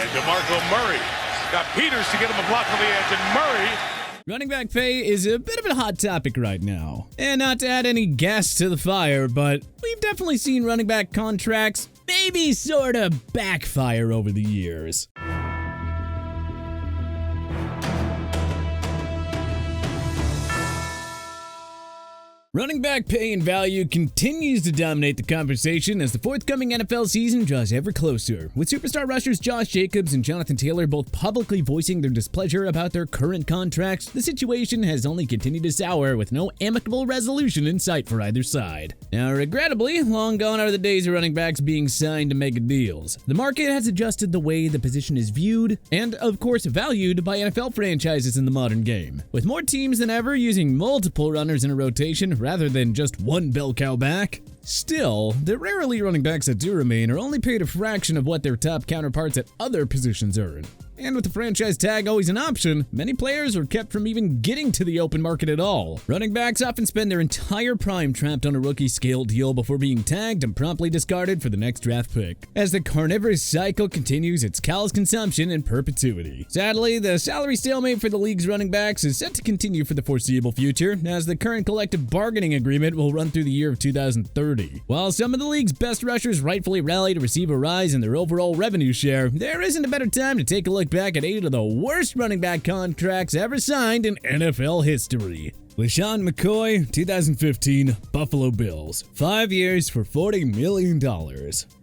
And DeMarco Murray got Peters to get him a block on the edge, and Murray. Running back pay is a bit of a hot topic right now. And not to add any gas to the fire, but we've definitely seen running back contracts maybe sort of backfire over the years. Running back pay and value continues to dominate the conversation as the forthcoming NFL season draws ever closer, with superstar rushers Josh Jacobs and Jonathan Taylor both publicly voicing their displeasure about their current contracts. The situation has only continued to sour, with no amicable resolution in sight for either side. Now, regrettably, long gone are the days of running backs being signed to mega deals. The market has adjusted the way the position is viewed and, of course, valued by NFL franchises in the modern game, with more teams than ever using multiple runners in a rotation rather than just one bell cow back. Still, the rare elite running backs that do remain are only paid a fraction of what their top counterparts at other positions earn. And with the franchise tag always an option, many players are kept from even getting to the open market at all. Running backs often spend their entire prime trapped on a rookie scale deal before being tagged and promptly discarded for the next draft pick, as the carnivorous cycle continues its callous consumption in perpetuity. Sadly, the salary stalemate for the league's running backs is set to continue for the foreseeable future, as the current collective bargaining agreement will run through the year of 2030. While some of the league's best rushers rightfully rally to receive a rise in their overall revenue share, there isn't a better time to take a look back at 8 of the worst running back contracts ever signed in NFL history. LeSean McCoy, 2015, Buffalo Bills. 5 years for $40 million.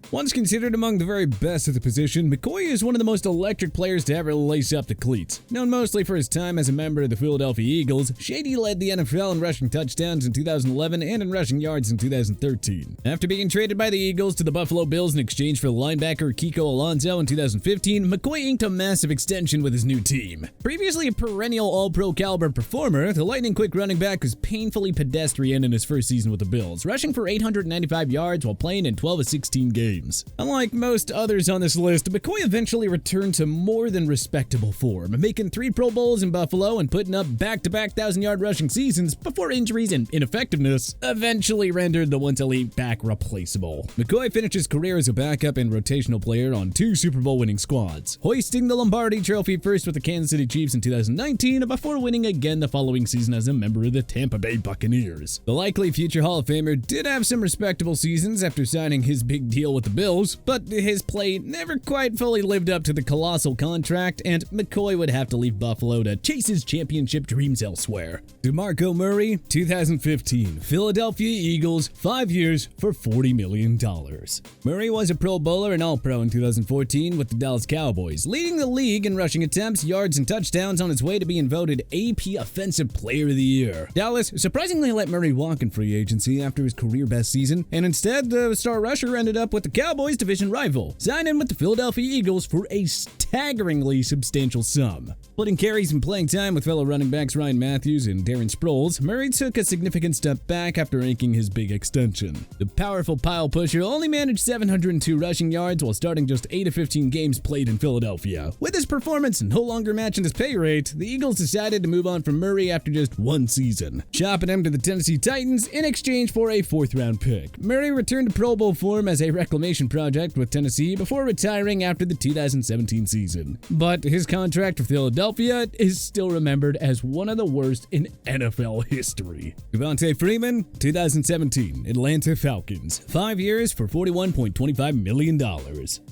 Once considered among the very best at the position, McCoy is one of the most electric players to ever lace up the cleats. Known mostly for his time as a member of the Philadelphia Eagles, Shady led the NFL in rushing touchdowns in 2011 and in rushing yards in 2013. After being traded by the Eagles to the Buffalo Bills in exchange for linebacker Kiko Alonso in 2015, McCoy inked a massive extension with his new team. Previously a perennial all-pro caliber performer, the lightning-quick running back was painfully pedestrian in his first season with the Bills, rushing for 895 yards while playing in 12 of 16 games. Unlike most others on this list, McCoy eventually returned to more than respectable form, making 3 Pro Bowls in Buffalo and putting up back-to-back 1,000-yard rushing seasons before injuries and ineffectiveness eventually rendered the once elite back replaceable. McCoy finished his career as a backup and rotational player on 2 Super Bowl winning squads, hoisting the Lombardi Trophy first with the Kansas City Chiefs in 2019 before winning again the following season as a member of the Tampa Bay Buccaneers. The likely future Hall of Famer did have some respectable seasons after signing his big deal with the Bills, but his play never quite fully lived up to the colossal contract, and McCoy would have to leave Buffalo to chase his championship dreams elsewhere. DeMarco Murray, 2015, Philadelphia Eagles, 5 years for $40 million. Murray was a Pro Bowler and All-Pro in 2014 with the Dallas Cowboys, leading the league in rushing attempts, yards, and touchdowns on his way to being voted AP Offensive Player of the Year. Dallas surprisingly let Murray walk in free agency after his career best season, and instead the star rusher ended up with the Cowboys division rival, signing with the Philadelphia Eagles for a staggeringly substantial sum. Splitting carries and playing time with fellow running backs Ryan Matthews and Darren Sproles, Murray took a significant step back after inking his big extension. The powerful pile pusher only managed 702 rushing yards while starting just 8 of 15 games played in Philadelphia. With his performance no longer matching his pay rate, the Eagles decided to move on from Murray after just 1 season, shopping him to the Tennessee Titans in exchange for a 4th-round pick. Murray returned to Pro Bowl form as a reclamation project with Tennessee before retiring after the 2017 season. But his contract with Philadelphia is still remembered as one of the worst in NFL history. Devonte Freeman, 2017, Atlanta Falcons, 5 years for $41.25 million.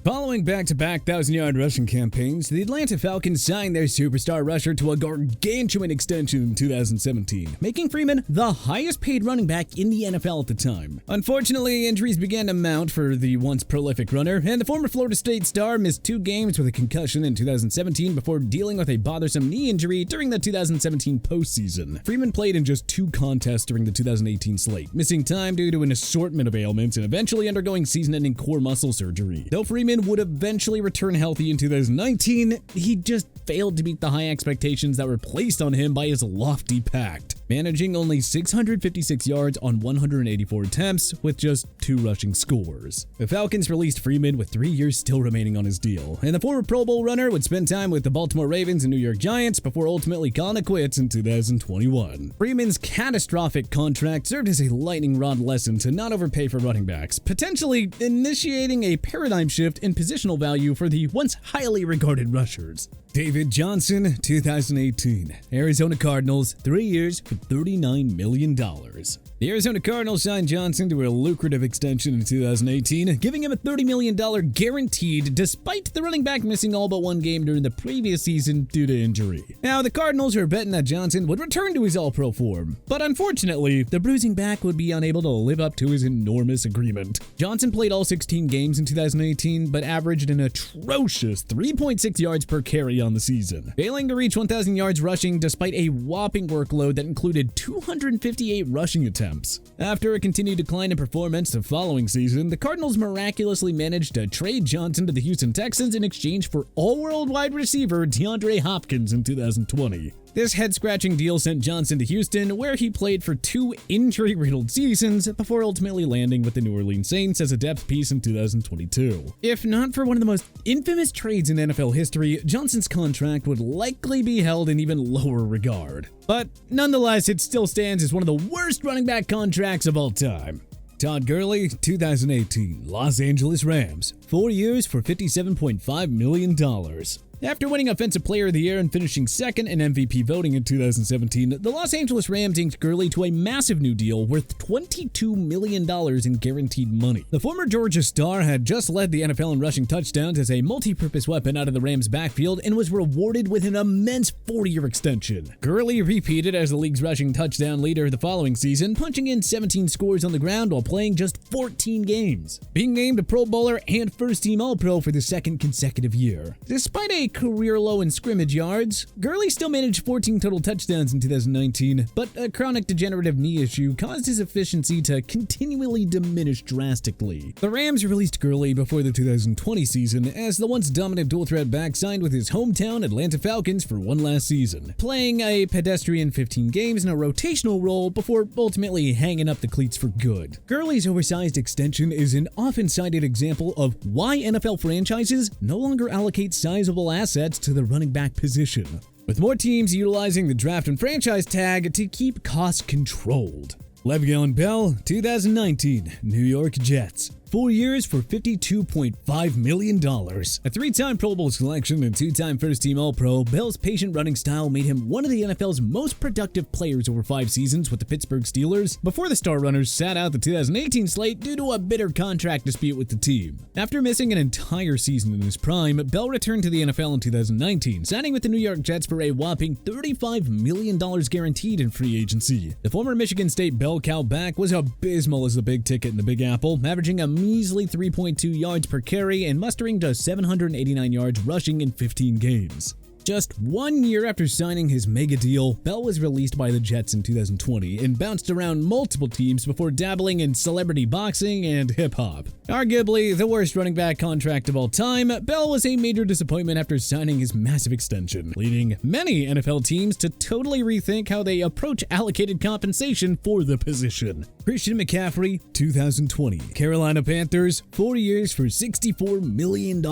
Following back-to-back 1,000-yard rushing campaigns, the Atlanta Falcons signed their superstar rusher to a gargantuan extension in 2017, making Freeman the highest-paid running back in the NFL at the time. Unfortunately, injuries began to mount for the once prolific runner, and the former Florida State star missed 2 games with a concussion in 2017 before dealing with a bothersome knee injury during the 2017 postseason. Freeman played in just 2 contests during the 2018 slate, missing time due to an assortment of ailments and eventually undergoing season-ending core muscle surgery. Though Freeman would eventually return healthy in 2019, he just failed to meet the high expectations that were placed on him by his lofty pact. managing only 656 yards on 184 attempts with just 2 rushing scores. The Falcons released Freeman with 3 years still remaining on his deal, and the former Pro Bowl runner would spend time with the Baltimore Ravens and New York Giants before ultimately calling it quits in 2021. Freeman's catastrophic contract served as a lightning rod lesson to not overpay for running backs, potentially initiating a paradigm shift in positional value for the once highly regarded rushers. David Johnson, 2018. Arizona Cardinals, 3 years for $39 million. The Arizona Cardinals signed Johnson to a lucrative extension in 2018, giving him a $30 million guaranteed despite the running back missing all but 1 game during the previous season due to injury. Now, the Cardinals are betting that Johnson would return to his All-Pro form, but unfortunately, the bruising back would be unable to live up to his enormous agreement. Johnson played all 16 games in 2018, but averaged an atrocious 3.6 yards per carry on the season, failing to reach 1,000 yards rushing despite a whopping workload that included 258 rushing attempts. After a continued decline in performance the following season, the Cardinals miraculously managed to trade Johnson to the Houston Texans in exchange for all-world wide receiver DeAndre Hopkins in 2020. This head-scratching deal sent Johnson to Houston, where he played for 2 injury-riddled seasons before ultimately landing with the New Orleans Saints as a depth piece in 2022. If not for one of the most infamous trades in NFL history, Johnson's contract would likely be held in even lower regard. But nonetheless, it still stands as one of the worst running back contracts of all time. Todd Gurley, 2018, Los Angeles Rams, 4 years for $57.5 million. After winning Offensive Player of the Year and finishing second in MVP voting in 2017, the Los Angeles Rams inked Gurley to a massive new deal worth $22 million in guaranteed money. The former Georgia star had just led the NFL in rushing touchdowns as a multi-purpose weapon out of the Rams' backfield and was rewarded with an immense 40-year extension. Gurley repeated as the league's rushing touchdown leader the following season, punching in 17 scores on the ground while playing just 14 games, being named a Pro Bowler and first-team All-Pro for the 2nd consecutive year. Despite a career low in scrimmage yards, Gurley still managed 14 total touchdowns in 2019, but a chronic degenerative knee issue caused his efficiency to continually diminish drastically. The Rams released Gurley before the 2020 season as the once dominant dual-threat back signed with his hometown Atlanta Falcons for one last season, playing a pedestrian 15 games in a rotational role before ultimately hanging up the cleats for good. Gurley's oversized extension is an often cited example of why NFL franchises no longer allocate sizable assets to the running back position, with more teams utilizing the draft and franchise tag to keep costs controlled. LeVeon Bell, 2019, New York Jets. 4 years for $52.5 million. A 3-time Pro Bowl selection and 2-time first-team All-Pro, Bell's patient running style made him one of the NFL's most productive players over 5 seasons with the Pittsburgh Steelers, before the Star Runners sat out the 2018 slate due to a bitter contract dispute with the team. After missing an entire season in his prime, Bell returned to the NFL in 2019, signing with the New York Jets for a whopping $35 million guaranteed in free agency. The former Michigan State bell cow back was abysmal as the big ticket in the Big Apple, averaging a measly 3.2 yards per carry and mustering just 789 yards rushing in 15 games. Just 1 year after signing his mega deal, Bell was released by the Jets in 2020 and bounced around multiple teams before dabbling in celebrity boxing and hip-hop. Arguably the worst running back contract of all time, Bell was a major disappointment after signing his massive extension, leading many NFL teams to totally rethink how they approach allocated compensation for the position. Christian McCaffrey, 2020, Carolina Panthers, 4 years for $64 million.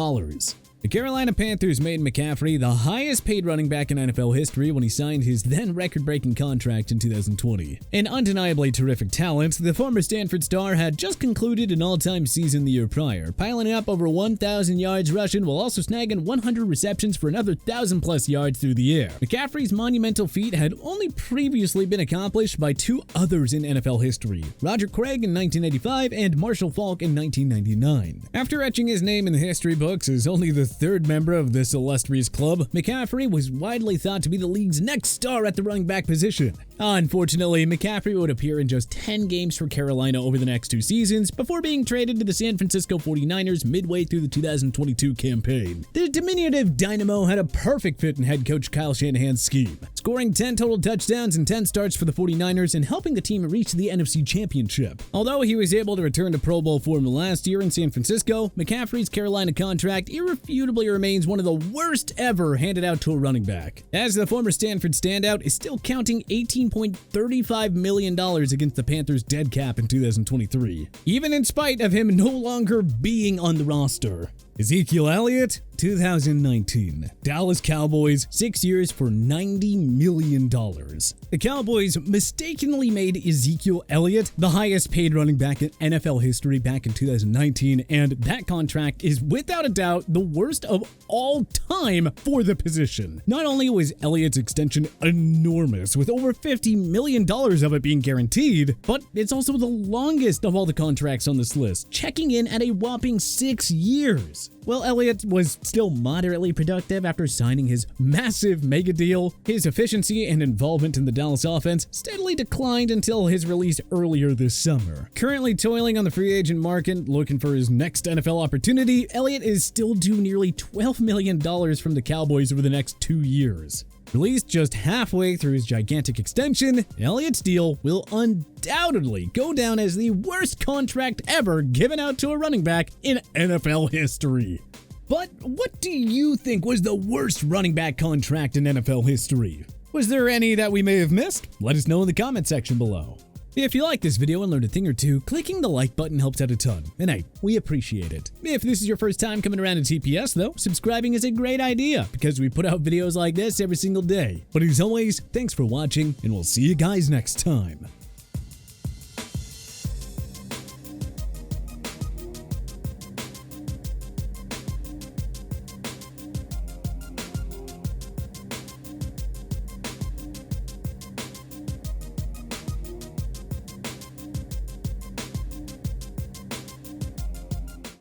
The Carolina Panthers made McCaffrey the highest paid running back in NFL history when he signed his then record-breaking contract in 2020. An undeniably terrific talent, the former Stanford star had just concluded an all-time season the year prior, piling up over 1,000 yards rushing while also snagging 100 receptions for another 1,000+ yards through the air. McCaffrey's monumental feat had only previously been accomplished by 2 others in NFL history, Roger Craig in 1985 and Marshall Faulk in 1999. After etching his name in the history books as only the 3rd member of this illustrious club, McCaffrey was widely thought to be the league's next star at the running back position. Unfortunately, McCaffrey would appear in just 10 games for Carolina over the next 2 seasons before being traded to the San Francisco 49ers midway through the 2022 campaign. The diminutive Dynamo had a perfect fit in head coach Kyle Shanahan's scheme, scoring 10 total touchdowns and 10 starts for the 49ers and helping the team reach the NFC Championship. Although he was able to return to Pro Bowl form last year in San Francisco, McCaffrey's Carolina contract irrefutably remains one of the worst ever handed out to a running back, as the former Stanford standout is still counting $18 $19.35 million against the Panthers' dead cap in 2023, even in spite of him no longer being on the roster. Ezekiel Elliott, 2019. Dallas Cowboys, 6 years for $90 million. The Cowboys mistakenly made Ezekiel Elliott the highest paid running back in NFL history back in 2019, and that contract is without a doubt the worst of all time for the position. Not only was Elliott's extension enormous, with over $50 million of it being guaranteed, but it's also the longest of all the contracts on this list, checking in at a whopping 6 years. While Elliott was still moderately productive after signing his massive mega deal, his efficiency and involvement in the Dallas offense steadily declined until his release earlier this summer. Currently toiling on the free agent market, looking for his next NFL opportunity, Elliott is still due nearly $12 million from the Cowboys over the next 2 years. Released just halfway through his gigantic extension, Elliott's deal will undoubtedly go down as the worst contract ever given out to a running back in NFL history. But what do you think was the worst running back contract in NFL history? Was there any that we may have missed? Let us know in the comment section below. If you like this video and learned a thing or two, clicking the like button helps out a ton, and hey, we appreciate it. If this is your first time coming around to TPS though, subscribing is a great idea because we put out videos like this every single day. But as always, thanks for watching, and we'll see you guys next time.